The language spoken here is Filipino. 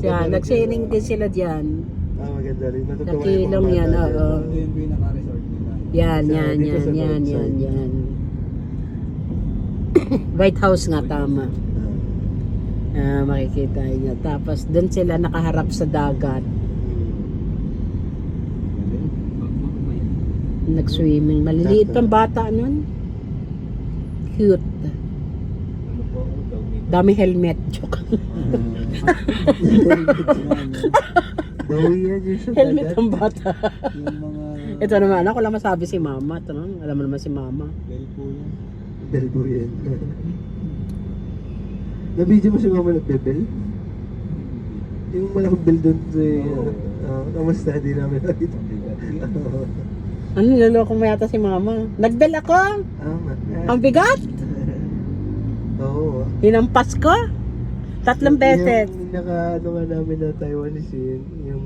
Yan, nag-sailing din sila dyan. Maganda rin. Natutuwa Nakilong yan, oo. Ito yung pinaka-resort nila. Yan, Sa- yan, dito yan, sa yan, roadside. yan, yan. White House nga, tama. Makikita niyo. Tapos doon sila nakaharap sa dagat. Nag-swimming. Maliliit pang bata nun. Cute. Ano po ako daw? Dami helmet. Joke. Dawi yan yung sa Helmet dagat. ang bata. Yung mga Ito naman, ako lang masabi si mama. Ito naman, alam mo naman si mama. bell po yan. Belbo yan. Na-video mo si mama nagbebel? Yung malaking bell doon sa... kamusta? Di namin nakita. Ano, niloloko mo yata si mama? Nagdala ko! Ang bigat! Oo. Hinampas ko! 3 beses. Yung naka, ano nga namin na Taiwanese yun, yung